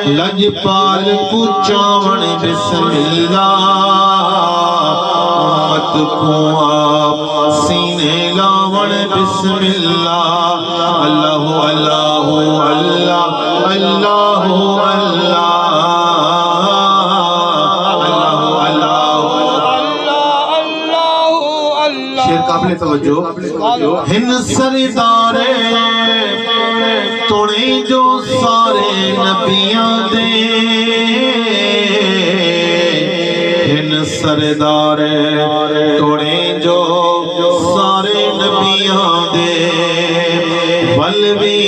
لجپال کو چاون بسم اللہ امت کو آپ سینے لاون بسم اللہ اللہ اللہ اللہ اللہ اللہ شیر قابل توجہ ہن سردار توڑے جو سارے نبیاں دے ہن سردار توڑے جو سارے نبیاں دے ولوی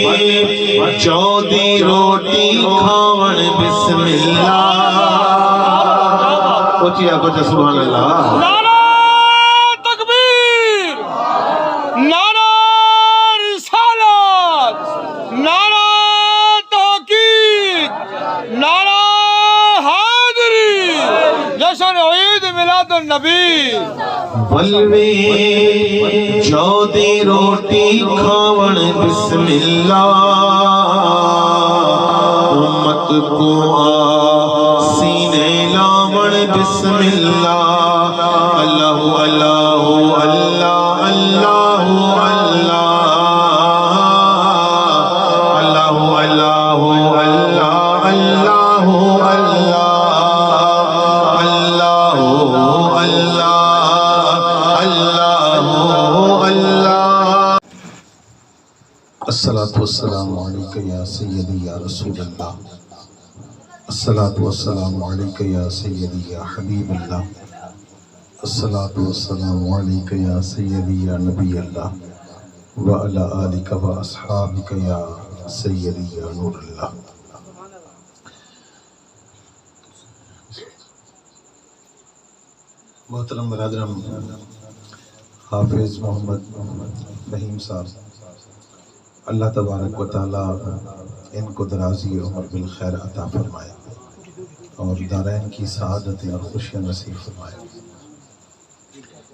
چودی روٹی کھاون بسم اللہ کوچیا کوچیا سبحان اللہ ولوی چودی روٹی کھاون بسم اللہ امت کو سینے لاون بسم اللہ اللہ اللہ اللہ اللہ اللہ اللہ اللہ الصلاة والسلام علیکہ یا سیدی یا رسول اللہ الصلاة والسلام علیکہ یا سیدی یا حبیب اللہ الصلاة والسلام علیکہ یا سیدی یا نبی اللہ وعلی آلکہ و اصحابکہ یا سیدی یا نور اللہ محترم برادرم حافظ محمد فہیم صاحب اللہ تبارک و تعالیٰ ان کو درازی عمر بالخیر عطا فرمائے اور دارین کی سعادتیں اور خوشیاں نصیب فرمائے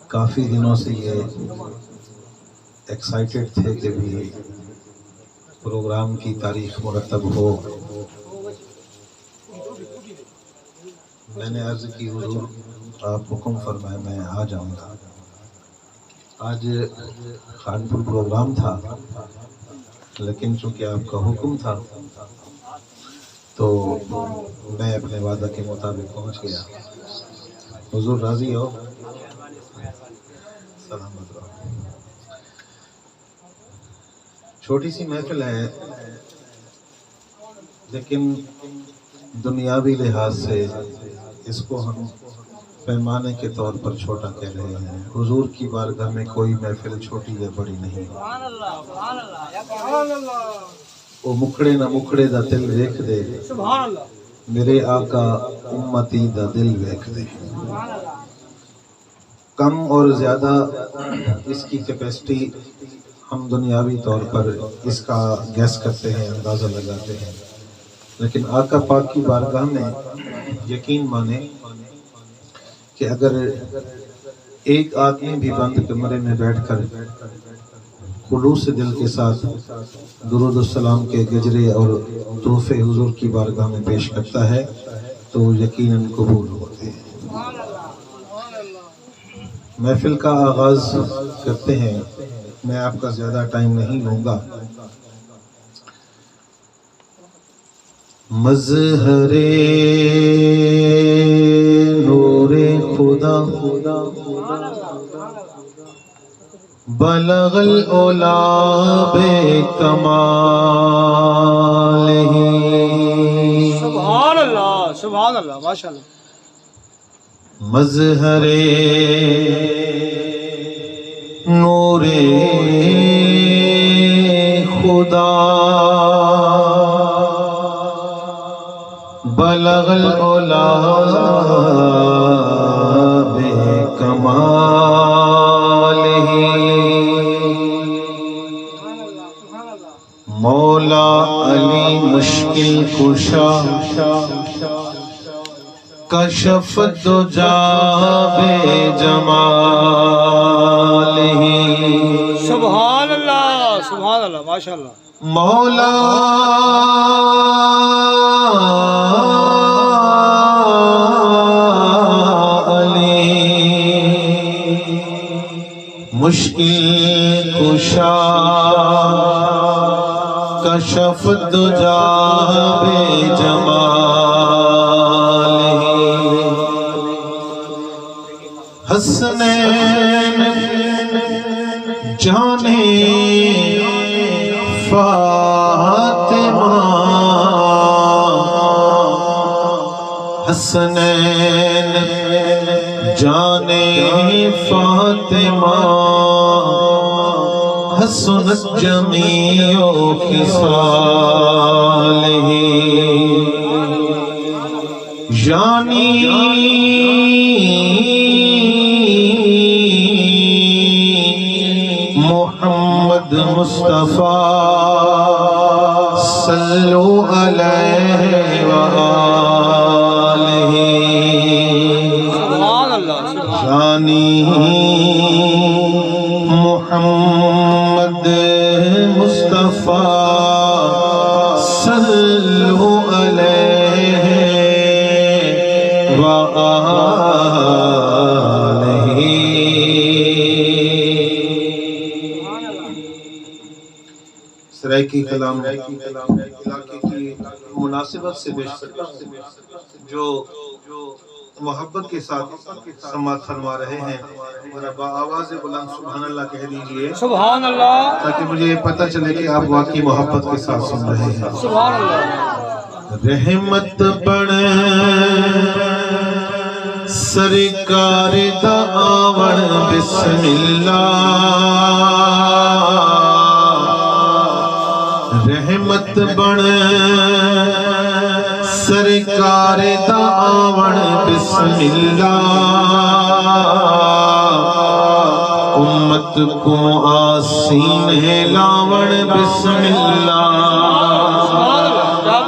کافی دنوں سے یہ ایکسائٹڈ تھے کہ بھی پروگرام کی تاریخ مرتب ہو میں نے عرض کی حضور آپ حکم فرمائے میں آ جاؤں گا آج خانپور پروگرام تھا لیکن چونکہ آپ کا حکم تھا تو میں اپنے وعدہ کے مطابق پہنچ گیا حضور راضی ہو سلامت رہو چھوٹی سی محفل ہے لیکن دنیاوی لحاظ سے اس کو ہم پیمانے کے طور پر چھوٹا کہہ رہے ہیں حضور کی بارگاہ میں کوئی محفل چھوٹی یا بڑی نہیں وہ مکڑے نہ مکڑے دا دل ویکھ دے میرے آقا امتی دا دل ویکھ دے کم اور زیادہ اس کی کیپیسٹی ہم دنیاوی طور پر اس کا گیس کرتے ہیں اندازہ لگاتے ہیں لیکن آقا پاک کی بارگاہ میں یقین مانے کہ اگر ایک آدمی بھی بند کمرے میں بیٹھ کر خلوص دل کے ساتھ درود السلام کے گجرے اور تحفے حضور کی بارگاہ میں پیش کرتا ہے تو یقیناً قبول ہوتے ہیں محفل کا آغاز کرتے ہیں میں آپ کا زیادہ ٹائم نہیں لوں گا مظہر نور خدا بلغ العلا بکمالہ سبحان اللہ سبحان اللہ ماشاءاللہ مظہر نور خدا بلغ العلا بکمالہ مولا علی مشکل کشا کشف دجا بے جمالہ سبحان اللہ سبحان اللہ ماشاء اللہ مولا علی مشکل کشا کشف دجا بے جمال حسنین جانے فاطمہ حسنین جانے فاطمہ حسنت جمیع خصالہ یعنی محمد مصطفیٰ صلو علیہ وآلہ سبحان اللہ یعنی محمد مصطفیٰ صلو علیہ وآلہ سرائکی کلام علاقے کی مناسبت سے پیش کرتا ہوں جو محبت کے ساتھ سماعت فرما رہے ہیں ذرا بآواز بلند سبحان اللہ کہہ دیجئے سبحان اللہ تاکہ مجھے پتہ چلے کہ آپ واقعی محبت کے ساتھ سن رہے ہیں سبحان اللہ رحمت بڑھ سرکار دا آوڑ بسم اللہ رحمت بڑھ سرکار دا آوڑ بسم اللہ امت کو آسین لاوڑ بسم اللہ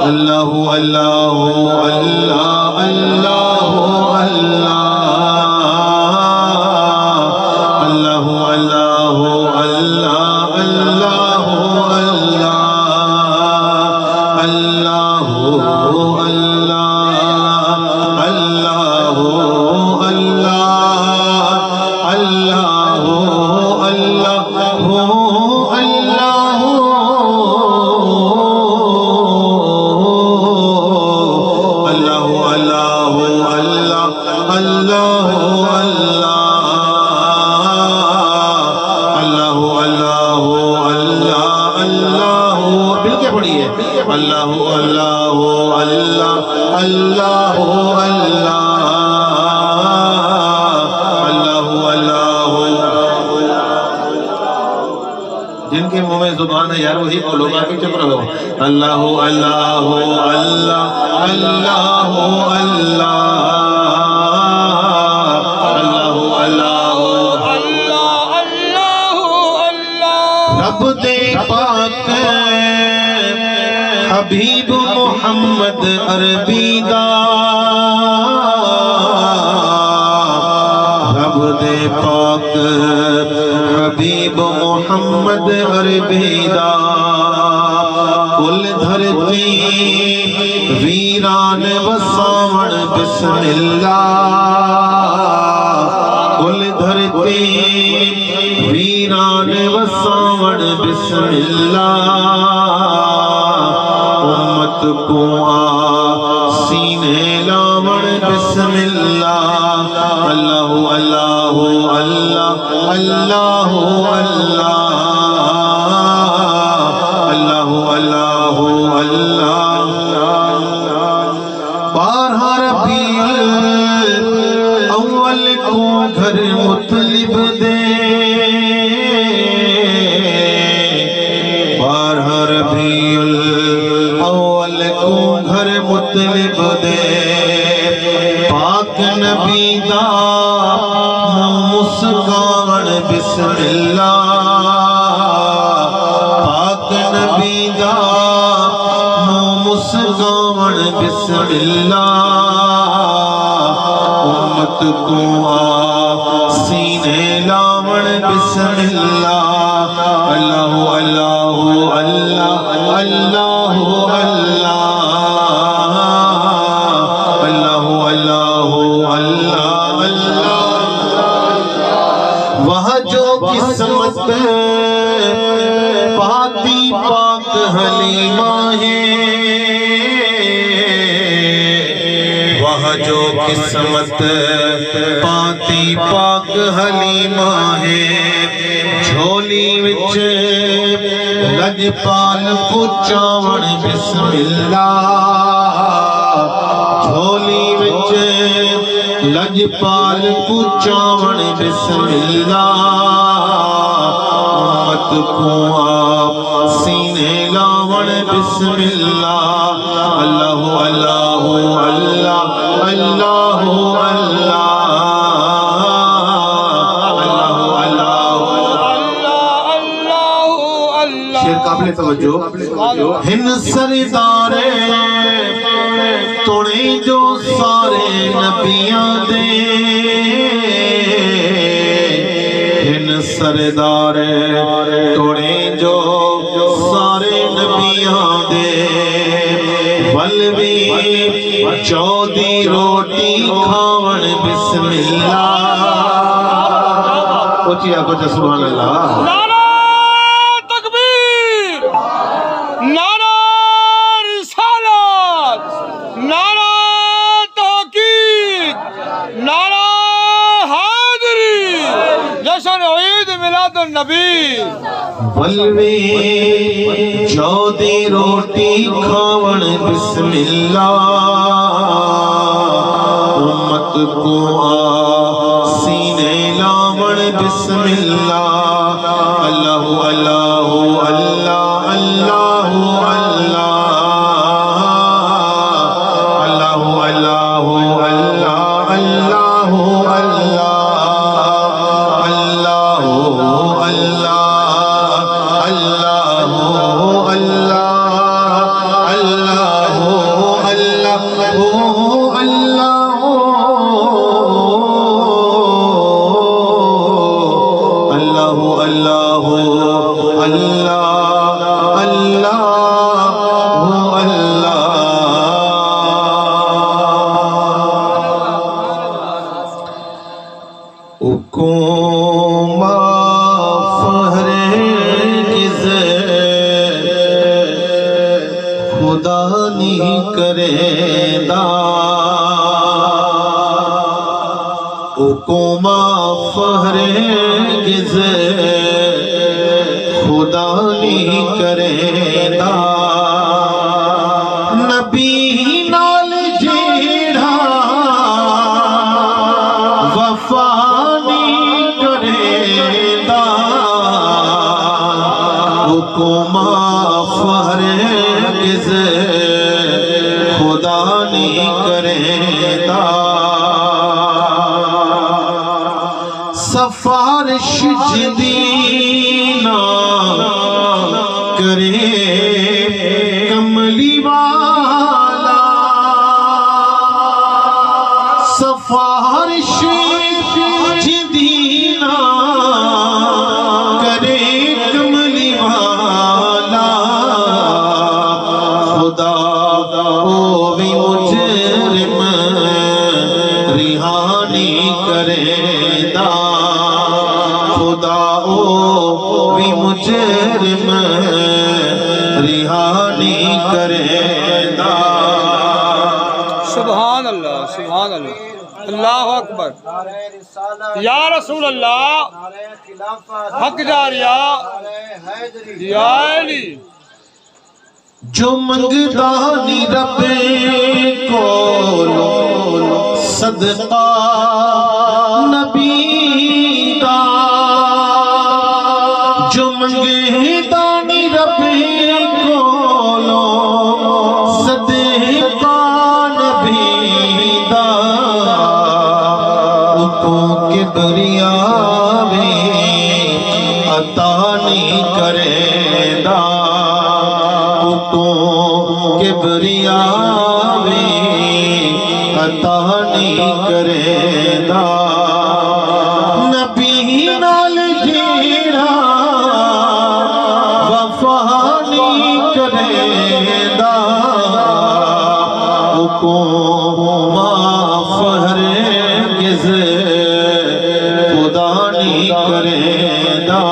اللہ اللہ اللہ اللہ اللہ اللہ اللہ اللہ اللہ جن کے منہ میں زبان ہے یار وہی بولو باقی چپ رہو اللہ اللہ اللہ اللہ اللہ رب دے پاک حبیب محمد عربی دا رب دے پاک حبیب محمد عربی دا کل دھرتی ویران وساوڑ بسم اللہ کل دھرتی ویران وساوڑ بسم اللہ امت کو سینے لاوڑ بسم اللہ اللہ اللہ اللہ اللہ اللہ اللہ اللہ بارہ ربیع الاول کو گھر مطلب دے بارہ ربیع الاول کو گھر مطلب دے پاک نبی دا مسکان بسم اللہ پاک نبی دا مسکان بسم اللہ امت کو سینے لاوڑ بسم اللہ اللہ پاتی پاک حلیمہ ہے وہاں جو قسمت پاتی پاک حلیمہ ہے جھولی وچ لجپال پچاون بسم اللہ جھولی وچ لجپال پچاون بسم اللہ امت کو آپ سینے لاون بسم اللہ اللہ اللہ اللہ اللہ اللہ شیر قابل توجہ ہن سردار توڑیں جو سارے نبیاں دے ہن سردار توڑیں جو سارے نبیاں دے ولوی چودی روٹی کھاون بسم اللہ اچھی آپ کو سبحان اللہ ولوی چودی روٹی کھاون بسم اللہ امت کو سینے لاون بسم اللہ اللہ اللہ اللہ اللہ اللہ اللہ اللہ اللہ خدا نہیں کرے دا نبی نال جیڑا وفا نہیں کرے دا حکم ہرگز خدا نہیں کرے دا سفارش جدینا کرے کملی والا سفارش جدینا کرے کملی والا خدا بھی مجرم رہانی کرے دا خدا بھی مجرم رہانی کرے دا سبحان اللہ سبحان اللہ اللہ اکبر یا رسول اللہ حق جاریہ یا علی جو منگدا نی رب کو صدقہ نبی دا جو منگدا نی رب کو صدقہ نبی دا کو کبریاء بھی عطا نہیں کرے دا کبریاء بھی عطا نہیں کرے دا نبی نال جیڑا وفا نہیں کرے دا کو معاف ہرگز خدا نہیں کرے دا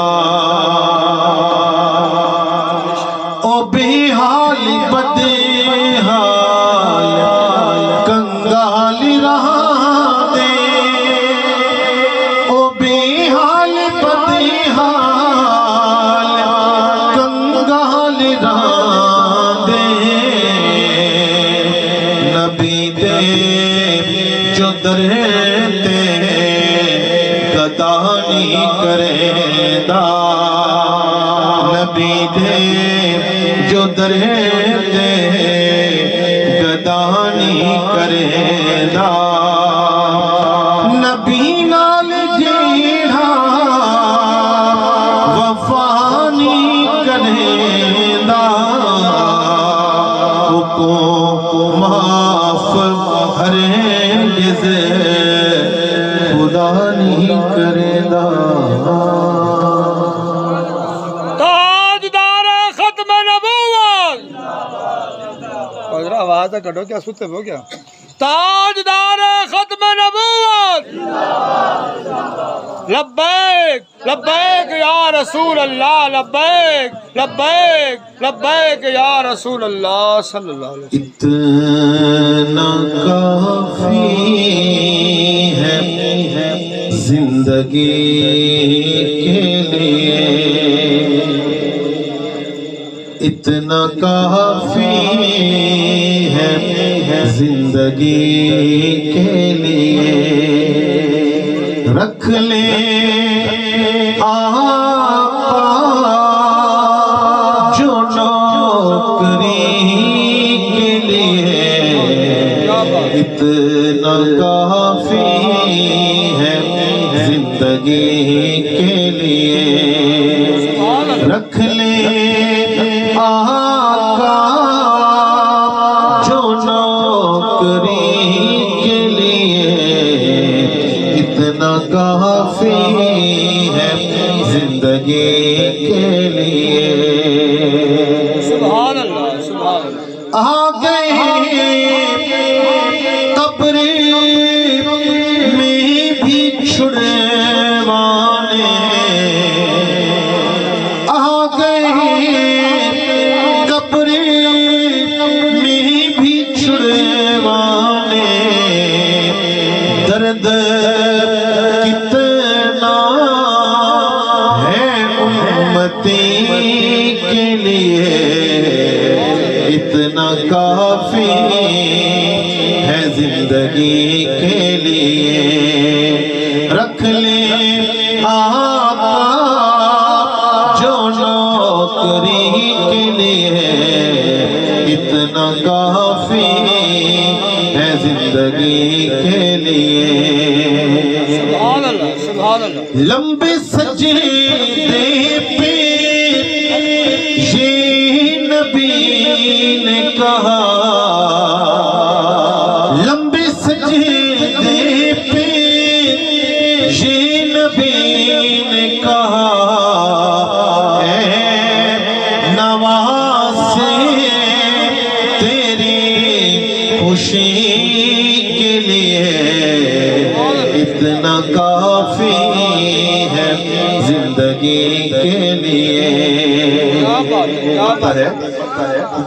دے جو درد گدانی کریندا نبی نال جیڑا وفانی کریندا کو معاف ہرگز خدا نہیں کریندا تاجدار ختم نبوت آواز کٹو کیا سوتے ہو کیا تاجدار ختم نبوت لبیک لبیک یا رسول اللہ لبیک لبیک لبیک یا رسول اللہ صلی اللہ علیہ وسلم اتنا کافی ہے زندگی کے لیے اتنا کافی ہے زندگی کے لیے رکھ لے آقا جو نوکری کے لیے اتنا کافی ہے زندگی کے لیے رکھ لے آقا جو نوکری کے لیے اتنا کافی ہے زندگی کے لیے سبحان اللہ سبحان اللہ آ گئے قبر میں بھی چھڑوانے آ گئے قبر میں بھی چھڑوانے درد کتنا ہے امتی کے لیے اتنا کافی ہے زندگی کے لیے رکھ لے آقا جو نوکری کے لیے اتنا کافی ہے زندگی کے لیے سبحان اللہ سبحان اللہ لمبے سجدے پہ یہ نبی نے کہا لمبے سجدے پہ یہ نبی نے کہا اے نواسے تیری خوشی کے لیے اتنا کافی ہے زندگی کے لیے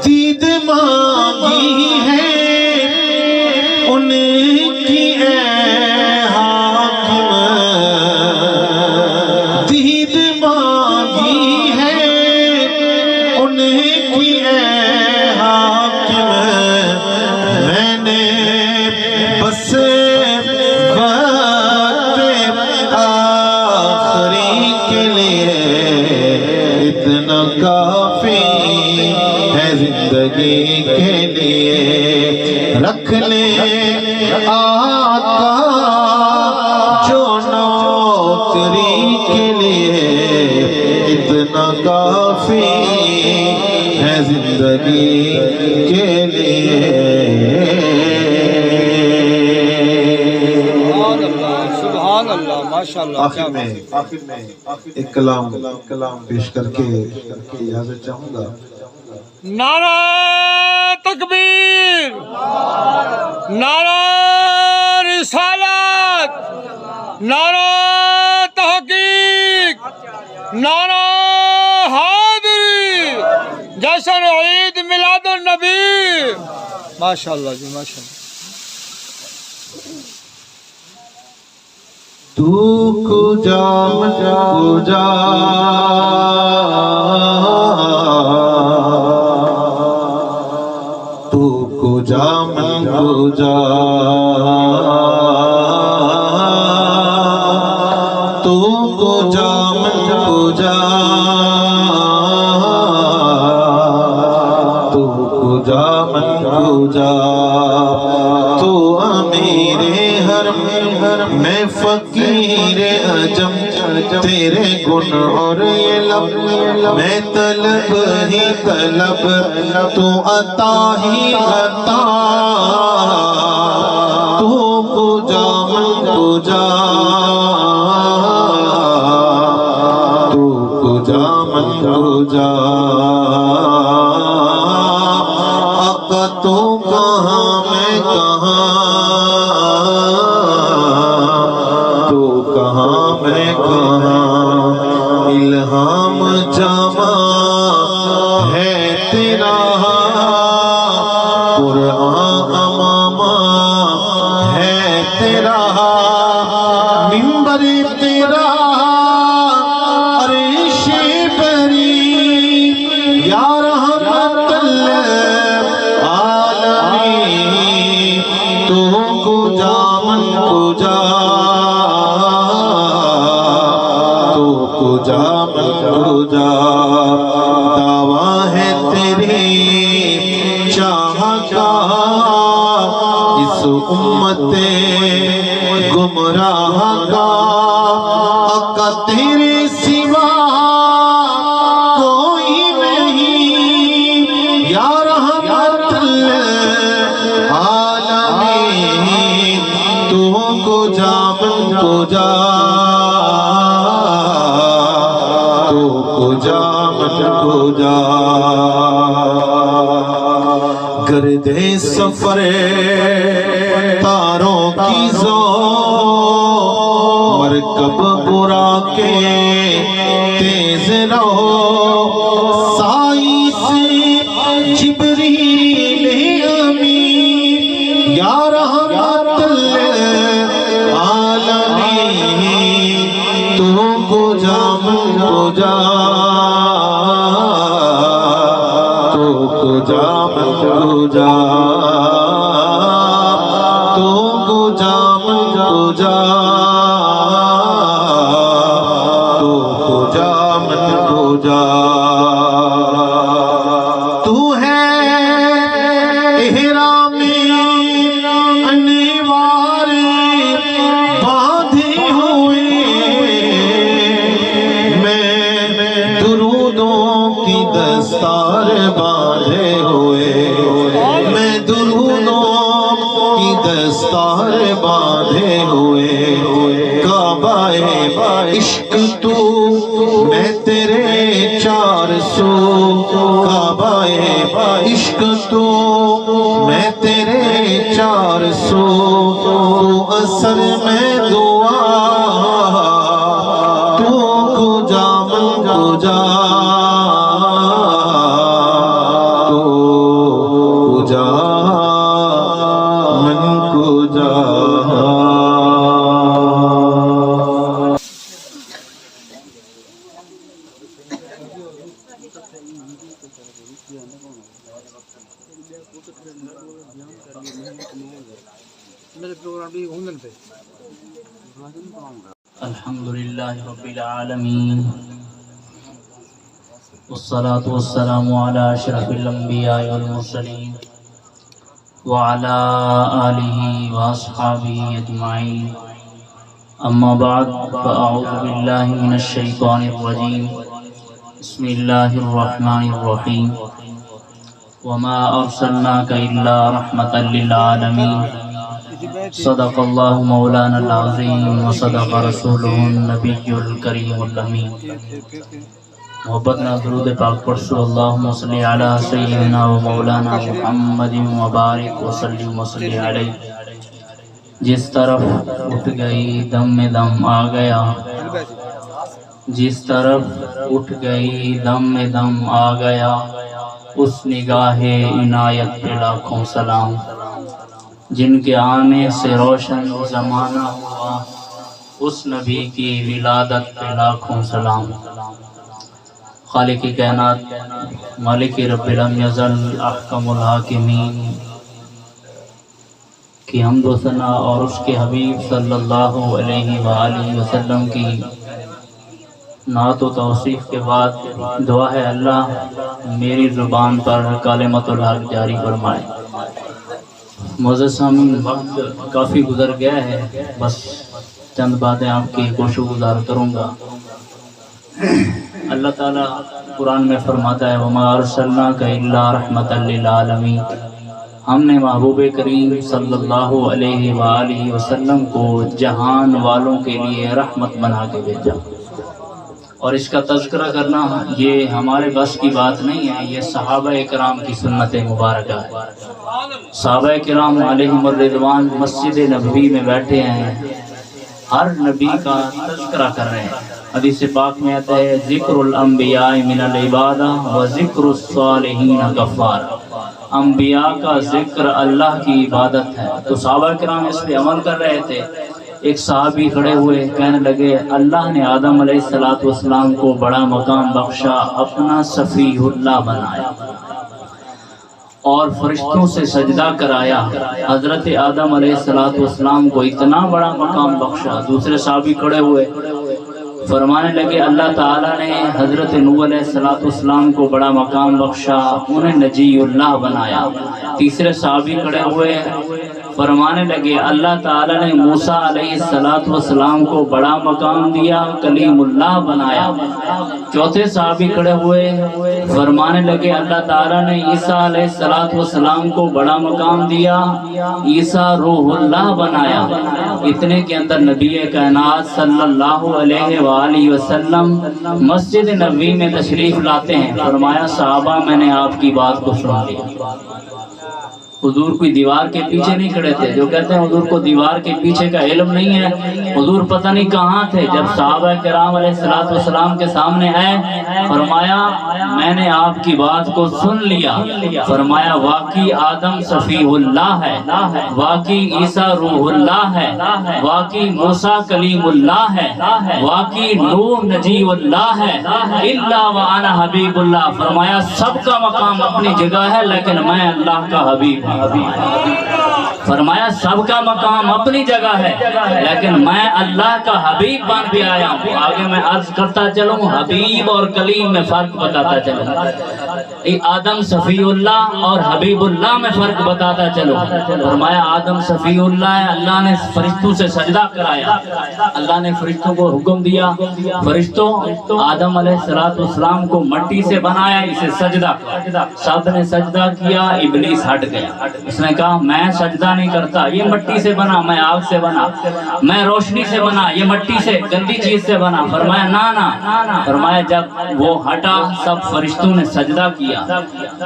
دید مانگی ہے ان کی اے حاکم دید مانگی ہے ان کی اے حاکم میں نے بس اتنا کافی ہے زندگی کے لیے رکھ لے آقا جو نوکری کے لیے اتنا کافی ہے زندگی کے لیے سبحان اللہ ماشاءاللہ آخر میں ایک کلام پیش کر کے اجازت چاہوں گا نعرہ تکبیر نعرہ رسالت نعرہ تحقیق نعرہ حیدری جشن عید میلاد النبی ماشاءاللہ جی ماشاءاللہ تو کجا کجا تو کجا من کجا تو کجا من کجا تیرے گن اور یہ لب میں طلب ہی طلب تو عطا ہی عطا تو پوجا من پوجا تو پوجا من پوجا آقا تو کہاں میں کہاں تو کہاں میں کہاں الہام جامع ہے تیرا قرآن امامہ ہے تیرا منبر تیرا عرش بری یا رحمت للعالمین تو کجا من کجا تو کجا من کجا دعویٰ ہے تیری چاہ کا اس امت گمراہ کا آقا تیرے سوا کوئی نہیں یا رحمت للعالمین تو کجا من کجا تو کجا من کجا گرد سفر تاروں کی زو مرکب برا کے تیز رہو سائی سے جبریل امین یا رحمت للعالمین تو کجا من کجا تو کجا من کجا تو کجا من کجا تو کجا من کجا تو ہے احرامی انوار باندھے ہوئے میں درودوں کی دستار باندھے ہوئے میں درودوں کی دستار باندھے ہوئے کعبہ عشق تو میں تیرے 400 کعبہ عشق تو میں تیرے 400 تو اثر میں دعا تو کجا من کجا تو کجا من کجا الحمدللہ رب العالمین والصلاة والسلام علی اشرف الانبیاء والمرسلین وعلى آلہ واصحابہ اجمعین اما بعد فاعوذ باللہ من الشیطان الرجیم بسم اللہ الرحمن الرحیم وما ارسلناک الا رحمتا للعالمین صدق اللہ مولانا العظیم وصدق رسولہ النبی الکریم الامین محبتنا درود پاک پرسو اللہم صلی علی سیدنا و مولانا محمد مبارک وسلم وصلی علیہ جس طرف اٹھ گئی دم میں دم آ گیا جس طرف اٹھ گئی دم میں دم آ گیا اس نگاہ عنایت پہ لاکھوں سلام جن کے آنے سے روشن زمانہ ہوا اس نبی کی ولادت پہ لاکھوں سلام خالق کائنات مالک رب لم یزل احکم الحاکمین کی حمد و ثنا اور اس کے حبیب صلی اللہ علیہ وآلہ وسلم کی نعت و توصیف کے بعد دعا ہے اللہ میری زبان پر کلمۃ الحق جاری فرمائے۔ معزز سامعین، وقت کافی گزر گیا ہے، بس چند باتیں آپ کی گوشو گزار کروں گا۔ اللہ تعالیٰ قرآن میں فرماتا ہے وَمَا أَرْسَلْنَاكَ إِلَّا رَحْمَةً لِّلْعَالَمِينَ، ہم نے محبوب کریم صلی اللہ علیہ وآلہ وسلم کو جہان والوں کے لیے رحمت بنا کے بھیجا۔ اور اس کا تذکرہ کرنا یہ ہمارے بس کی بات نہیں ہے، یہ صحابہ کرام کی سنت مبارکہ ہے۔ صحابہ کرام علیہم الرضوان مسجد نبوی میں بیٹھے ہیں، ہر نبی کا تذکرہ کر رہے ہیں۔ حدیث پاک میں آتا ہے ذکر الانبیاء من العبادہ و ذکر الصالحین غفار، انبیاء کا ذکر اللہ کی عبادت ہے۔ تو صحابہ کرام اس پہ عمل کر رہے تھے۔ ایک صحابی کھڑے ہوئے کہنے لگے اللہ نے آدم علیہ السلام کو بڑا مقام بخشا، اپنا صفی اللہ بنایا اور فرشتوں سے سجدہ کرایا۔ حضرت آدم علیہ السلام کو اتنا بڑا مقام بخشا۔ دوسرے صحابی کھڑے ہوئے فرمانے لگے اللہ تعالیٰ نے حضرت نوح علیہ السلام کو بڑا مقام بخشا، انہیں نجی اللہ بنایا۔ تیسرے صحابی کھڑے ہوئے فرمانے لگے اللہ تعالیٰ نے موسیٰ علیہ السلام کو بڑا مقام دیا، کلیم اللہ بنایا۔ چوتھے صحابی کھڑے ہوئے فرمانے لگے اللہ تعالیٰ نے عیسیٰ علیہ السلام کو بڑا مقام دیا، عیسیٰ روح اللہ بنایا۔ اتنے کے اندر نبی کائنات صلی اللہ علیہ وآلہ وسلم مسجد نبوی میں تشریف لاتے ہیں۔ فرمایا صحابہ میں نے آپ کی بات کو سن لیا۔ حضور کوئی دیوار کے پیچھے نہیں کھڑے تھے۔ جو کہتے ہیں حضور کو دیوار کے پیچھے کا علم نہیں ہے، حضور پتہ نہیں کہاں تھے جب صحابہ کرام علیہ السلام کے سامنے آئے۔ فرمایا میں نے آپ کی بات کو سن لیا۔ فرمایا واقعی آدم صفیح اللہ ہے، واقعی عیسیٰ روح اللہ ہے، واقعی موسیٰ کلیم اللہ ہے، واقعی نوح نجی اللہ ہے، الا وانا حبیب اللہ۔ فرمایا سب کا مقام اپنی جگہ ہے لیکن میں اللہ کا حبیب ہوں۔ فرمایا سب کا مقام اپنی جگہ ہے لیکن میں اللہ کا حبیب بن بھی آیا ہوں۔ آگے میں عرض کرتا چلوں، حبیب اور کلیم میں فرق بتاتا چلوں، آدم صفی اللہ اور حبیب اللہ میں فرق بتاتا چلوں۔ فرمایا آدم صفی اللہ ہے، اللہ نے فرشتوں سے سجدہ کرایا، اللہ نے فرشتوں کو حکم دیا فرشتوں آدم علیہ السلام کو مٹی سے بنایا، اسے سجدہ کرو۔ سب نے سجدہ کیا، ابلیس ہٹ گیا۔ اس نے کہا میں سجدہ نہیں کرتا، یہ مٹی سے بنا، میں آگ سے بنا، میں روشنی سے بنا، یہ مٹی سے گندی چیز سے بنا۔ فرمایا نا۔ فرمایا جب وہ ہٹا سب فرشتوں نے سجدہ کیا۔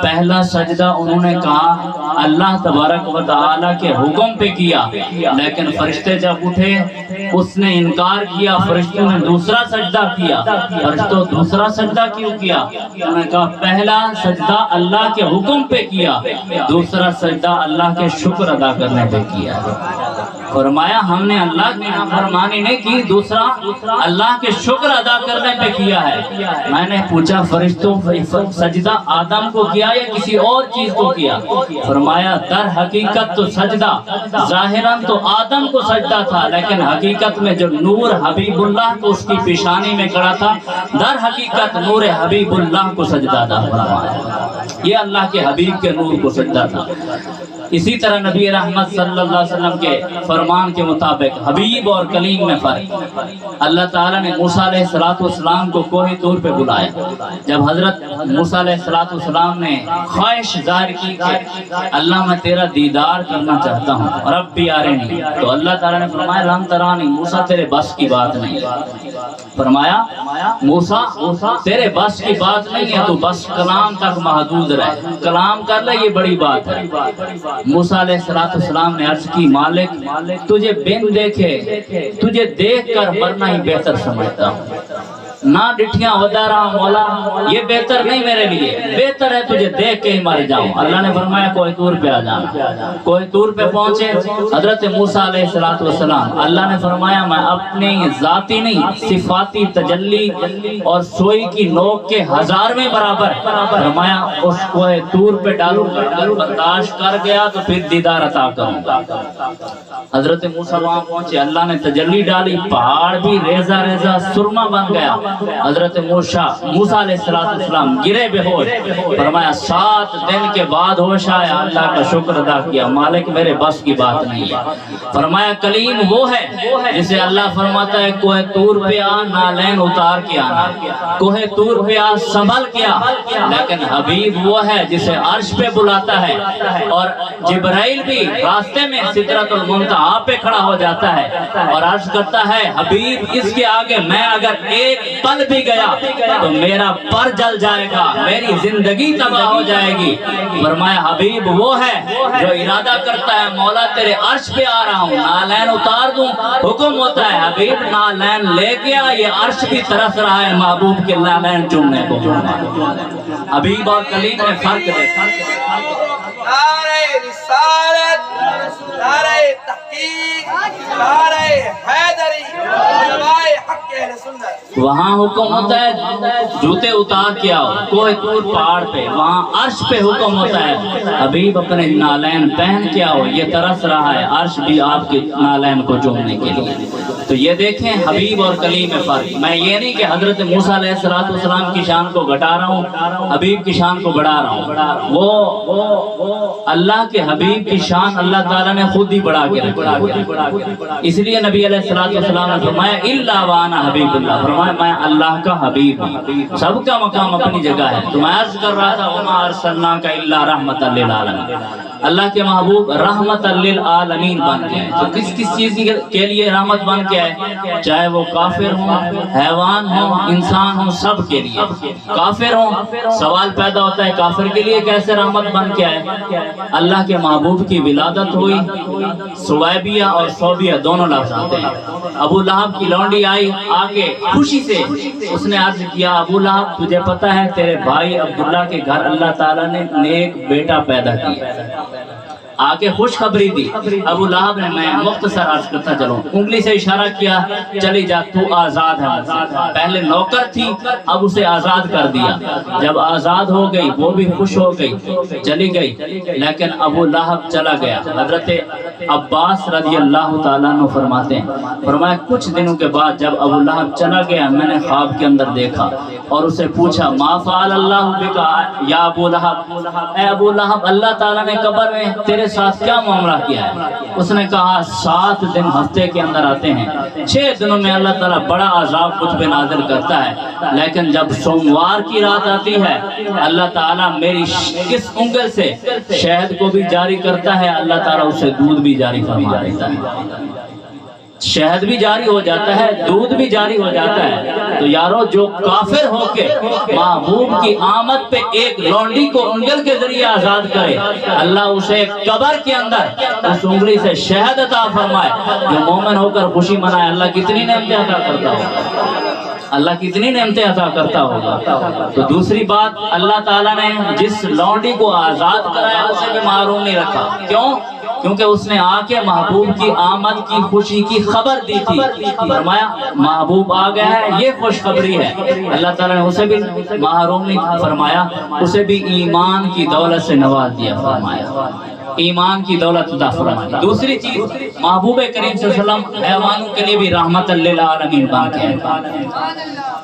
پہلا سجدہ انہوں نے کہا اللہ تبارک و تعالیٰ کے حکم پہ کیا، لیکن فرشتے جب اٹھے اس نے انکار کیا۔ فرشتوں نے دوسرا سجدہ کیا۔ فرشتوں دوسرا سجدہ کیوں کیا؟ انہوں نے کہا پہلا سجدہ اللہ کے حکم پہ کیا، دوسرا سجدہ اللہ کے شکر ادا کرنے پہ کیا۔ فرمایا ہم نے اللہ کی نافرمانی نہیں کی، دوسرا اللہ کے شکر ادا کرنے پہ کیا ہے۔ میں نے پوچھا فرشتوں سجدہ آدم کو کیا یا کسی اور چیز کو کیا؟ فرمایا در حقیقت تو سجدہ ظاہراً تو آدم کو سجدہ تھا، لیکن حقیقت میں جو نور حبیب اللہ کو اس کی پیشانی میں کڑا تھا، در حقیقت نور حبیب اللہ کو سجدہ تھا۔ فرمایا یہ اللہ کے حبیب کے نور کو سجدہ تھا۔ اسی طرح نبی رحمت صلی اللہ علیہ وسلم کے فرمان کے مطابق حبیب اور کلیم میں فرق۔ اللہ تعالیٰ نے موسیٰ علیہ السلام کو کوہ طور پہ بلایا۔ جب حضرت موسیٰ علیہ السلام نے خواہش ظاہر کی کہ اللہ میں تیرا دیدار کرنا چاہتا ہوں، ربی ارنی، تو اللہ تعالیٰ نے فرمایا لن ترانی، موسیٰ تیرے بس کی بات نہیں۔ فرمایا موسیٰ تیرے بس کی بات نہیں ہے، تو بس کلام تک محدود رہے، کلام کر لے، یہ بڑی بات ہے۔ موسیٰ علیہ السلام نے عرض کی مالک تجھے بن دیکھے، تجھے دیکھ کر مرنا ہی بہتر سمجھتا ہوں، نہ ڈٹھیاں ودا رہا مولا، یہ بہتر نہیں میرے لیے، بہتر ہے تجھے دیکھ کے ہی مر جاؤں۔ اللہ نے فرمایا کوہ طور پہ آ جانا۔ کوہ طور پہ پہنچے حضرت موسیٰ علیہ السلام، اللہ نے فرمایا میں اپنی ذاتی نہیں صفاتی تجلی اور سوئی کی نوک کے 1000ویں برابر فرمایا اس کوہ طور پہ ڈالوں گا، اگر برداشت کر گیا تو پھر دیدار عطا کروں گا۔ حضرت موسیٰ وہاں پہنچے، اللہ نے تجلی ڈالی، پہاڑ بھی ریزہ ریزہ سرما بن گیا، حضرت موسیٰ علیہ السلام گرے بے ہوش، فرمایا 7 دن کے بعد ہوش آیا، اللہ کا شکر ادا کیا، مالک میرے بس کی بات نہیں ہے۔ فرمایا کلیم وہ ہے جسے اللہ فرماتا ہے کوہ طور پہ آ نالین اتار کے آنا، کوہ طور پہ آ سنبھل کے آ، لیکن حبیب وہ ہے جسے عرش پہ بلاتا ہے، اور جبرائیل بھی راستے میں سدرۃ المنتہا پہ کھڑا ہو جاتا ہے اور عرض کرتا ہے حبیب اس کے آگے میں اگر ایک پل بھی گیا تو میرا پر جل جائے گا، میری زندگی تباہ ہو جائے گی۔ فرمایا حبیب وہ ہے جو ارادہ کرتا ہے مولا تیرے عرش پہ آ رہا ہوں، نالین اتار دوں، حکم ہوتا ہے حبیب نالین لے گیا، یہ عرش بھی ترس رہا ہے محبوب کے نالین چومنے کو۔ حبیب اور کلیم میں فرق دیکھا۔ نعرہ رسالت، نعرہ تحقیق، نعرہ حیدری، علماء حق اہل سنت۔ وہاں حکم ہوتا ہے جوتے اتار کے آؤ کوہ طور پہاڑ پہ، وہاں عرش پہ حکم ہوتا ہے حبیب اپنے نالین پہن کے آؤ، یہ ترس رہا ہے عرش بھی آپ کے نالین کو چومنے کے لیے۔ تو یہ دیکھیں حبیب اور کلیم میں فرق۔ میں یہ نہیں کہ حضرت موسیٰ علیہ السلام کی شان کو گھٹا رہا ہوں، حبیب کی شان کو بڑھا رہا ہوں، وہ اللہ کے حبیب کی شان اللہ تعالیٰ نے خود ہی بڑھا کے رکھا۔ اس لیے نبی علیہ السلام نے فرمایا الا وانا حبیب اللہ، فرمایا میں اللہ کا حبیب ہوں۔ سب کا مقام اپنی جگہ ہے۔ تو میں عرض کر رہا تھا وما ارسلناک الا رحمۃ للعالمین، اللہ کے محبوب رحمت للعالمین بن کے ہیں۔ تو کس کس چیز کے لیے رحمت بن کے ہے؟ چاہے وہ کافر ہوں، حیوان ہوں، انسان ہوں، سب کے لیے۔ کافر ہوں، سوال پیدا ہوتا ہے کافر کے لیے کیسے رحمت بن کے آئے؟ اللہ کے محبوب کی ولادت ہوئی، سویبیہ اور صوبیہ دونوں لفظ آتے ہیں۔ ابو لہب کی لونڈی آئی آ کے خوشی سے اس نے عرض کیا ابو لہب تجھے پتا ہے تیرے بھائی عبداللہ کے گھر اللہ تعالیٰ نے نیک بیٹا پیدا کیا، آگے خوشخبری دی۔ ابو لہب نے میں مختصر عرض کرتا چلوں، انگلی سے اشارہ کیا چلی جا تو آزاد ہے، پہلے نوکر تھی اب اسے آزاد کر دیا، جب آزاد ہو گئی وہ بھی خوش ہو گئی، چلی گئی، لیکن ابو لہب چلا گیا۔ حضرت عباس رضی اللہ تعالیٰ عنہ فرماتے ہیں، فرمایا کچھ دنوں کے بعد جب ابو لہب چلا گیا میں نے خواب کے اندر دیکھا اور اسے پوچھا ما فعل اللہ بکا یا ابو لہب، اے ابو لہب اللہ تعالیٰ نے قبر میں تیرے ساتھ کیا معاملہ کیا ہے؟ اس نے کہا 7 دن ہفتے کے اندر آتے ہیں، 6 دنوں میں اللہ تعالیٰ بڑا عذاب مجھ پہ نازل کرتا ہے، لیکن جب سوموار کی رات آتی ہے اللہ تعالیٰ میری کس انگل سے شہد کو بھی جاری کرتا ہے، اللہ تعالیٰ اسے دودھ بھی جاری فرما دیتا ہے، شہد بھی جاری ہو جاتا ہے، دودھ بھی جاری ہو جاتا ہے۔ تو یارو جو کافر ہو کے محبوب کی آمد پہ ایک لونڈی کو انگل کے ذریعے آزاد کرے، اللہ اسے قبر کے اندر اس انگلی سے شہد عطا فرمائے، جو مومن ہو کر خوشی منائے، اللہ کتنی نعمتیں عطا کرتا ہوگا، اللہ کتنی نعمتیں عطا کرتا ہوگا۔ تو دوسری بات اللہ تعالیٰ نے جس لونڈی کو آزاد کرایا اسے بھی محروم نہیں رکھا، کیوں؟ کیونکہ اس نے آ کے محبوب کی آمد کی خوشی کی خبر دی تھی، فرمایا محبوب آ گیا ہے یہ خوشخبری ہے، اللہ تعالیٰ نے اسے بھی محروم نہیں فرمایا، اسے بھی ایمان کی دولت سے نواز دیا، فرمایا ایمان کی دولت عطا فرمائی۔ دوسری چیز محبوب کریم صلی اللہ علیہ وسلم حیوانوں کے لیے بھی رحمت للعالمین بن کے ہیں۔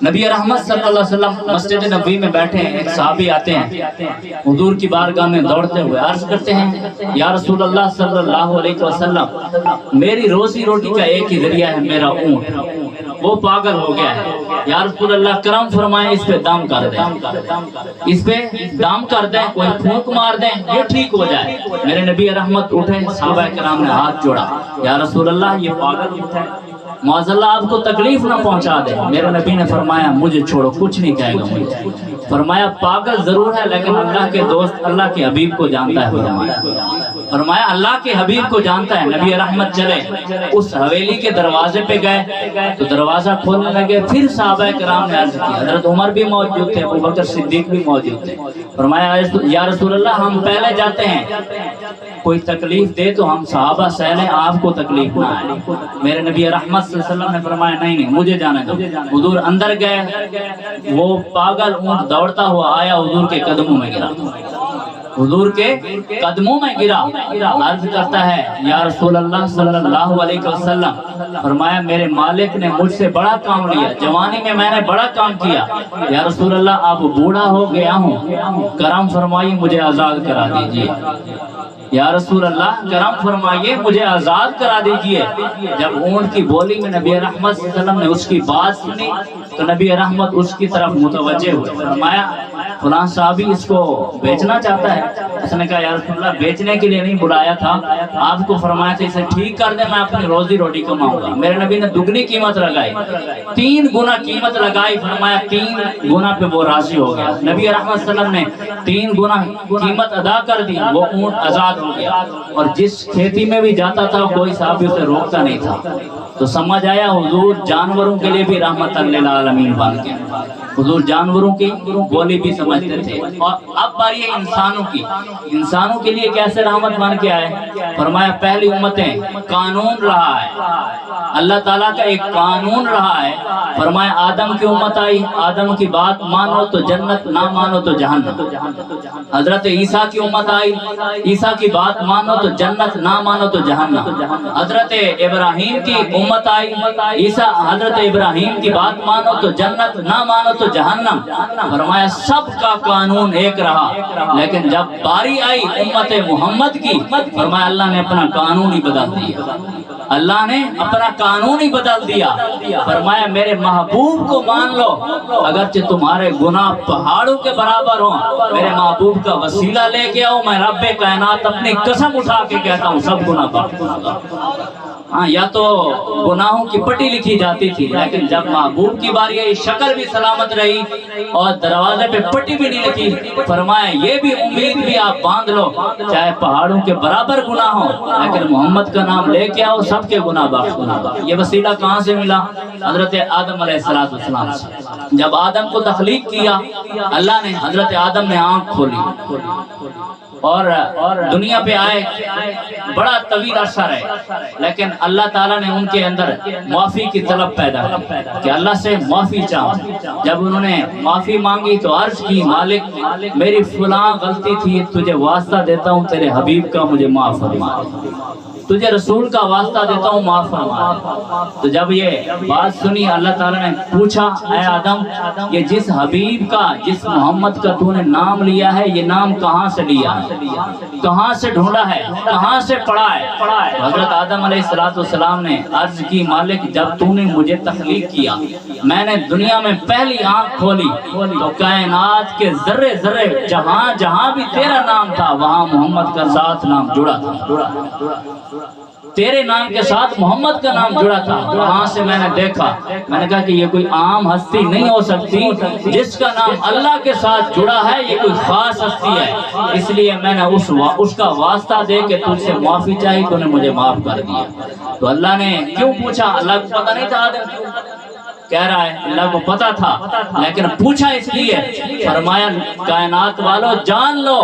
نبی رحمت صلی اللہ علیہ وسلم مسجد نبوی میں بیٹھے ہیں، ایک صحابی آتے ہیں حضور کی بارگاہ میں دوڑتے ہوئے عرض کرتے ہیں یا رسول اللہ صلی اللہ علیہ وسلم میری روزی روٹی کا ایک ہی ذریعہ ہے میرا اونٹ، وہ پاگل ہو گیا ہے، یا رسول اللہ کرم فرمائیں اس پہ دم کر دیں، اس پہ دم کر دیں، کوئی پھونک مار دیں یہ ٹھیک ہو جائے۔ میرے نبی رحمت اٹھے، صحابہ کرام نے ہاتھ جوڑا، یا رسول اللہ یہ پاگل اٹھا ہے، معاذ اللہ آپ کو تکلیف نہ پہنچا دے۔ میرے نبی نے فرمایا مجھے چھوڑو، کچھ نہیں کہے گا مجھے، فرمایا پاگل ضرور ہے لیکن اللہ کے دوست اللہ کے حبیب کو جانتا ہے، فرمایا اللہ کے حبیب کو جانتا ہے۔ نبی رحمت چلے اس حویلی کے دروازے پہ گئے تو دروازہ کھولنے لگے، پھر صحابہ کرام نے عرض کی، حضرت عمر بھی موجود تھے، ابو بکر صدیق بھی موجود تھے، فرمایا یا رسول اللہ ہم پہلے جاتے ہیں، کوئی تکلیف دے تو ہم صحابہ سہلیں، آپ کو تکلیف نہ آئے۔ میرے نبی رحمت صلی اللہ علیہ وسلم نے فرمایا نہیں مجھے جانے دو۔ حضور اندر گئے، وہ پاگل اونٹ دوڑتا ہوا آیا حضور کے قدموں میں گرا، حضور کے قدموں میں گرا، عرض کرتا ہے یا رسول اللہ صلی اللہ علیہ وسلم، فرمایا میرے مالک نے مجھ سے بڑا کام لیا، جوانی میں میں نے بڑا کام کیا، یا رسول اللہ اب بوڑھا ہو گیا ہوں، کرم فرمائیے مجھے آزاد کرا دیجئے، یا رسول اللہ کرم فرمائیے مجھے آزاد کرا دیجئے۔ جب اونٹ کی بولی میں نبی رحمت صلی اللہ علیہ وسلم نے اس کی بات سنی تو نبی رحمت اس کی طرف متوجہ ہوئے، فرمایا فلاں صحابی اس کو بیچنا چاہتا ہے۔ اس نے کہا یا رسول اللہ بیچنے کے لیے نہیں بلایا تھا، آپ کو فرمایا تھا اسے ٹھیک کر دے، میں اپنی روزی روٹی کماؤں گا۔ میرے نبی نے دگنی قیمت لگائی، 3 گنا قیمت لگائی، فرمایا 3 گنا پہ وہ راضی ہو گیا۔ نبی رحمت صلی اللہ علیہ وسلم نے 3 گنا قیمت ادا کر دی، وہ اونٹ آزاد ہو گیا، اور جس کھیتی میں بھی جاتا تھا کوئی صحابی اسے روکتا نہیں تھا۔ تو سمجھ آیا حضور جانوروں کے لیے بھی رحمت للعالمین بن گئے، حضور جانوروں کی بولی بھی سمجھتے تھے۔ اور اب باری ہے انسانوں کی، انسانوں کے لیے کیسے رحمت بن کے آئے؟ فرمایا پہلی امتیں قانون رہا ہے، اللہ تعالیٰ کا ایک قانون رہا ہے، فرمایا آدم کی امت آئی، آدم کی بات مانو تو جنت، نہ مانو تو جہنم۔ حضرت عیسیٰ کی امت آئی، عیسیٰ کی بات مانو تو جنت، نہ مانو تو جہنم۔ حضرت ابراہیم کی امت آئی، عیسیٰ حضرت ابراہیم کی بات مانو تو جنت، نہ مانو تو جہنم۔ فرمایا سب کا قانون ایک رہا، لیکن جب باری آئی امت محمد کی، فرمایا اللہ نے اپنا قانون ہی بدل دیا، اللہ نے اپنا قانون ہی بدل دیا۔ فرمایا میرے محبوب کو مان لو، اگرچہ تمہارے گناہ پہاڑوں کے برابر ہوں، میرے محبوب کا وسیلہ لے کے آؤ، میں رب کائنات اپنی قسم اٹھا کے کہتا ہوں سب گناہ معاف کر دوں گا۔ ہاں یا تو گناہوں کی پٹی لکھی جاتی تھی، لیکن جب محبوب کی باری آئی شکل بھی سلامت رہی اور دروازے پہ پٹی بھی نہیں لکھی۔ فرمایا یہ بھی امید بھی آپ باندھ لو، چاہے پہاڑوں کے برابر گناہ ہو، لیکن محمد کا نام لے کے آؤ سب کے گناہ بخش دوں گا۔ یہ وسیلہ کہاں سے ملا؟ حضرت آدم علیہ السلام سے۔ جب آدم کو تخلیق کیا اللہ نے، حضرت آدم نے آنکھ کھولی اور دنیا پہ آئے، بڑا طویل عرصہ رہے، لیکن اللہ تعالیٰ نے ان کے اندر معافی کی طلب پیدا کی کہ اللہ سے معافی چاہوں۔ جب انہوں نے معافی مانگی تو عرض کی مالک میری فلاں غلطی تھی، تجھے واسطہ دیتا ہوں تیرے حبیب کا مجھے معاف فرما، تجھے رسول کا واسطہ دیتا ہوں معاف فرما۔ تو جب یہ بات سنی اللہ تعالیٰ نے پوچھا اے آدم یہ جس حبیب کا جس محمد کا تو نے نام لیا ہے یہ نام کہاں سے لیا ہے، کہاں سے ڈھونڈا ہے، کہاں سے پڑھا ہے؟ حضرت آدم علیہ السلام نے عرض کی مالک جب تو نے مجھے تخلیق کیا میں نے دنیا میں پہلی آنکھ کھولی تو کائنات کے ذرے ذرے جہاں جہاں بھی تیرا نام تھا وہاں محمد کا ساتھ نام جڑا تھا، تیرے نام کے ساتھ محمد کا نام جڑا تھا۔ وہاں سے میں نے دیکھا، میں نے کہا کہ یہ کوئی عام ہستی نہیں ہو سکتی، جس کا نام اللہ کے ساتھ جڑا ہے یہ کوئی خاص ہستی ہے، اس لیے میں نے اس کا واسطہ دے کے تجھ سے معافی چاہی، تو نے مجھے معاف کر دیا۔ تو اللہ نے کیوں پوچھا؟ اللہ کو پتہ نہیں تھا آدم کیوں کہہ رہا ہے، اللہ کو پتا تھا لیکن پوچھا اس لیے، فرمایا کائنات والو جان لو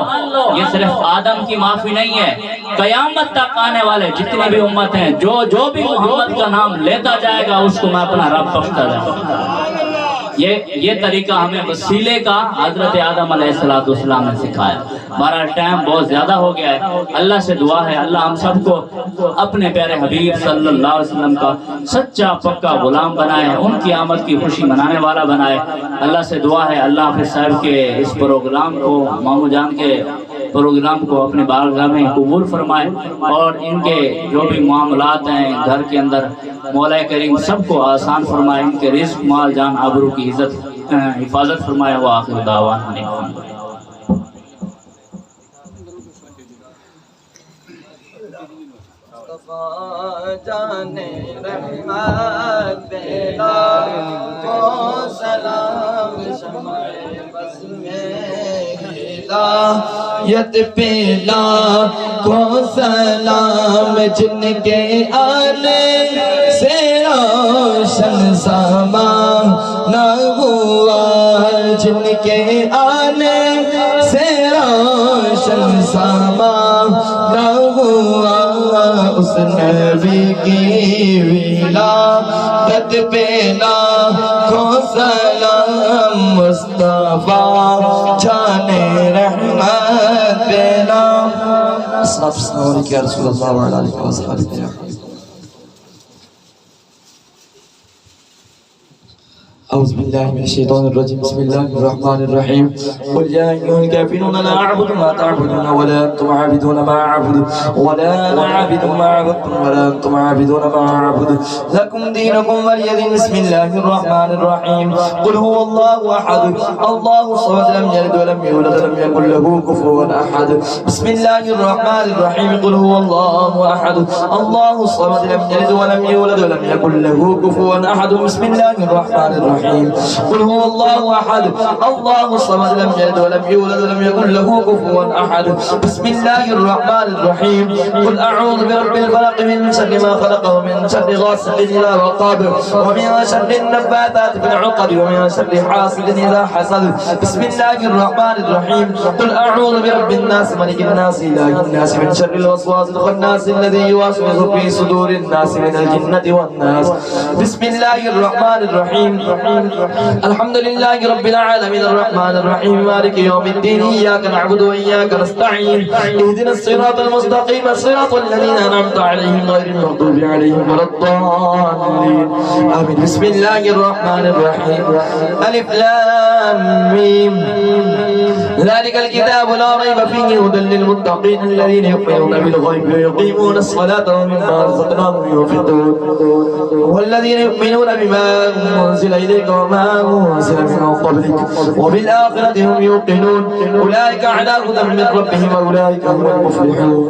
یہ صرف آدم کی معافی نہیں ہے، قیامت تک آنے والے جتنے بھی امت ہیں جو بھی محمد کا نام لیتا جائے گا اس کو میں اپنا رب بخشتا جاؤں گا۔ یہ طریقہ ہمیں وسیلے کا حضرت آدم علیہ السلام نے سکھایا۔ ہمارا ٹائم بہت زیادہ ہو گیا ہے، اللہ سے دعا ہے اللہ ہم سب کو اپنے پیارے حبیب صلی اللہ علیہ وسلم کا سچا پکا غلام بنائے، ان کی آمد کی خوشی منانے والا بنائے۔ اللہ سے دعا ہے اللہ حافظ صاحب کے اس پروگرام کو، مامو جان کے پروگرام کو اپنے بارگاہ میں قبول فرمائے، اور ان کے جو بھی معاملات ہیں گھر کے اندر مولا کریم سب کو آسان فرمائے، ان کے رزق مال جان آبرو کی عزت حفاظت فرمائے۔ وآخر دعوانا جانے رحمت پیدا کو سلام شمع بس میں ہدایت پیدا کو سلام، جن کے آنے سے روشن سامانا ہوا، جن کے آنے سے روشن سامانا ہوا، اس نبی کی ولادت پہ لاکھوں سلام، مصطفیٰ جان رحمت ربنا الصلاة والسلام عليك يا رسول الله وعلى آلك وصحبه يا حبيب. أعوذ بالله من الشيطان الرجيم. بسم الله الرحمن الرحيم. قل يا أيها الكافرون لا أعبد ما تعبدون ولا أنتم عابدون ما أعبد ولا أنا عابد ما عبدتم ولا أنتم عابدون ما أعبد لكم دينكم ولي دين. بسم الله الرحمن الرحيم. قل هو الله أحد الله الصمد لم يلد ولم يولد ولم يكن له كفوا أحد. بسم الله الرحمن الرحيم. قل هو الله أحد الله الصمد لم يلد ولم يولد ولم يكن له كفوا أحد. بسم الله الرحمن الرحيم. قل هو الله أحد الله الصمد لم يلد ولم يولد ولم يكن له كفوا أحد. بسم الله الرحمن الرحيم. قل أعوذ برب الفلق من شر ما خلق ومن شر غاسق إذا وقب ومن شر النفاثات في العقد ومن شر حاسد إذا حسد. بسم الله الرحمن الرحيم. قل أعوذ برب الناس ملك الناس إله الناس من شر الوسواس الخناس الذي يوسوس في صدور الناس من الجنة والناس. بسم الله الرحمن الرحيم. الحمد لله رب العالمين الرحمن الرحيم مالك يوم الدين إياك نعبد وإياك نستعين اهدنا الصراط المستقيم صراط الذين أنعمت عليهم غير المغضوب عليهم ولا الضالين آمين. بسم الله الرحمن الرحيم. ألف لام ميم ذلك الكتاب لا ريب فيه هدى للمتقين الذين يؤمنون بالغيب ويقيمون الصلاة ومما رزقناهم ينفقون والذين يؤمنون بما أنزل إليك وما أنزل من قبلك وبالآخرة هم يوقنون أولئك على هدى من ربهم وأولئك هم المفلحون.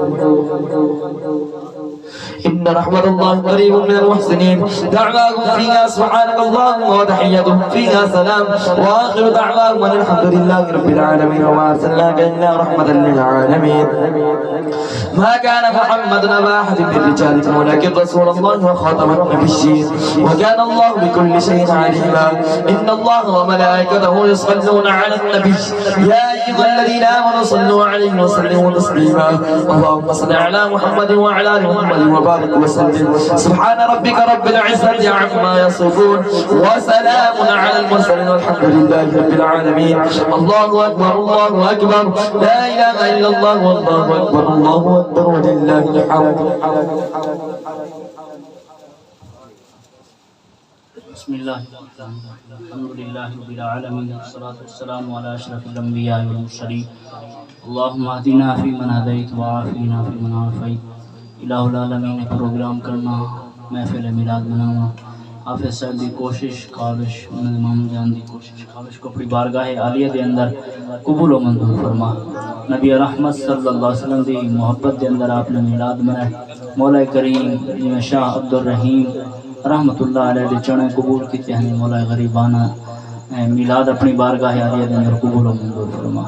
إن رحمة الله قريب من المحسنين. دعواهم فيها سبحانك اللهم وتحيتهم فيها سلام وآخر دعواهم أن الحمد لله رب العالمين وما أرسلناك إلا رحمة للعالمين. ما كان محمد أبا أحد من رجالكم ولكن رسول الله وخاتم النبيين وكان الله بكل شيء عليما. إن الله وملائكته يصلون على النبي يا أيها الذين آمنوا صلوا عليه وسلموا تسليما. اللهم صل على محمد وعلى آل محمد وبارك وسلم. سبحان ربك رب العزة عما يصفون وسلام على المرسلين والحمد لله رب العالمين. الله أكبر الله أكبر لا إله إلا الله والله أكبر الله أكبر ولله الحمد. بسم الله الحمد لله رب العالمين والصلاة والسلام على أشرف الأنبياء والمرسلين. اللهم اهدنا فيمن هديت وعافنا فيمن عافيت. الہ العالمین نے پروگرام کرنا محفل میلاد منانا حافظ صاحب دی کوشش خواہش انہوں نے محمد جان دی کوشش خواہش کو اپنی بارگاہ عالیہ دے اندر قبول و منظور فرما. نبی رحمت صلی اللہ علیہ وسلم دی محبت دے اندر آپ نے میلاد منائے. مولا کریم شاہ عبد الرحیم رحمت اللہ علیہ دے چنے قبول کیتے ہیں. مولا غریبانہ میلاد اپنی بارگاہ عالیہ دے اندر قبول و منظور فرما.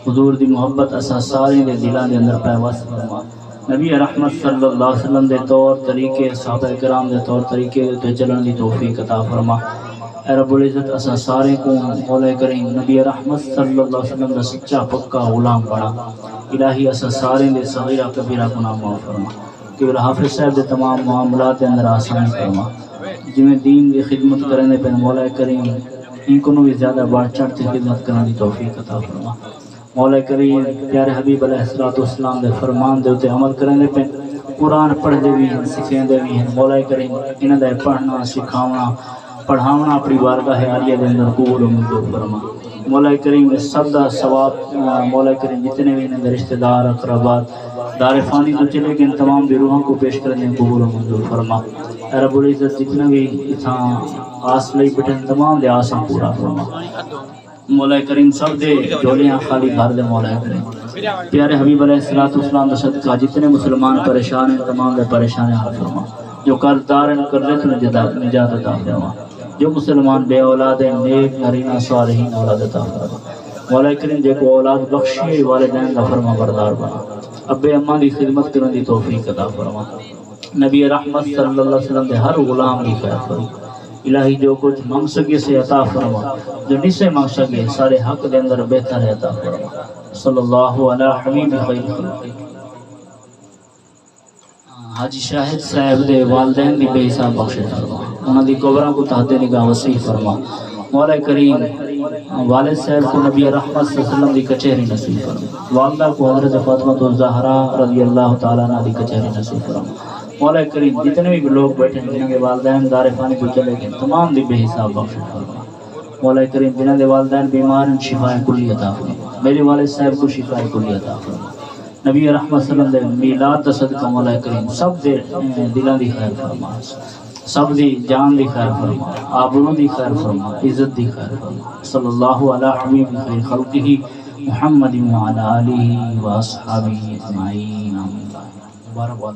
حضور دی محبت اسا سارے دے دلاں دے اندر پیوست فرما. نبی رحمت صلی اللہ علیہ وسلم دے طور طریقے صحابہ کرام دے طور طریقے تے چلن دی توفیق عطا فرما. اے رب العزت اسا سارے کو مولا کریم نبی رحمت صلی اللہ علیہ وسلم دا سچا پکا غلام بنا. الہی اسا سارے دے صغیرہ کبیرہ گناہ معاف فرما. کہ حافظ صاحب دے تمام معاملات دے اندر آسانی فرما. جویں دین دی خدمت کرنے پہ مولا کریم ان کو بھی زیادہ بڑھ چڑھ کے خدمت کرنے دی توفیق عطا فرما. مولا کریم پیارے حبیب علیہ السلام دے فرمان دے اتے عمل کرنے پہ قرآن پڑھ دے بھی ہیں سکھیں دے بھی ہیں. مولا کریم انہاں دے پڑھنا سکھاونا پڑھاونا اپنی بارگاہ عالیہ دے اندر قبول و منظور فرما. مولا کریم سب دا ثواب مولا کریم جتنے بھی انہاں دے رشتہ دار اقربات دار فانی تو چلے گئے تمام بھی روحوں کو پیش کرنے قبول و منظور فرما. اے رب العزت جتنے بھی اتھاں آس لئی بٹھن تمام دے آساں پورا فرما. مولا کریم سب دے جولیاں خالی گھر دے مولا کریم. پیارے حبیب علیہ السلام دا صدقہ جتنے مسلمان پریشان ہیں تمام دے پریشان حل فرما. جو قرضدار ہیں قرضے سے نجات عطا فرما. جو مسلمان بے اولاد ہیں نیک نرینہ صالحین اولاد عطا فرما. مولا کریم جے کو اولاد بخشی والدین دا فرما بردار بنا. ابے اماں دی خدمت کرنے دی توفیق عطا فرما. نبی رحمت صلی اللہ علیہ وسلم دے ہر غلام دی خیر فرما. الہی جو کچھ مانگ سکے سے عطا فرما. جو نہیں سے مانگ سکے سارے حق دے اندر بہتر ہے عطا فرما. صلی اللہ علیہ حبیب خیر خلق. حاجی شاہد صاحب دے والدین دی بے حساب بخشش فرما. انہاں دی قبراں کو تحت نگاہ وسیع فرما. مولا کریم والد صاحب کو نبی رحمت صلی اللہ علیہ وسلم دی کچہری نصیب فرما، والدہ کو حضرت فاطمہ الزہرا رضی اللہ تعالیٰ عنہ دی کچہری نصیب فرما۔ مولا کریم جتنے بھی لوگ بیٹھے ہیں جنہوں کے والدین دار فانی کو چلے گئے تمام دی بے حساب بخش فرما۔ مولا کریم جنہوں کے والدین بیمار ہیں شفا کلی عطا فرما، میرے والد صاحب کو شفا کلی عطا فرما۔ نبی رحمت صلی اللہ علیہ وسلم میلاد صدقہ مولا کریم سب دے دلوں دی خیر فرما، سب دی جان دی خیر فرما، آبرو دی خیر فرما، عزت دی خیر فرما۔ صلی اللہ علی حبیب خیر خلقہ محمد وعلی آلہ واصحابہ اجمعین آمین۔ مبارک باد۔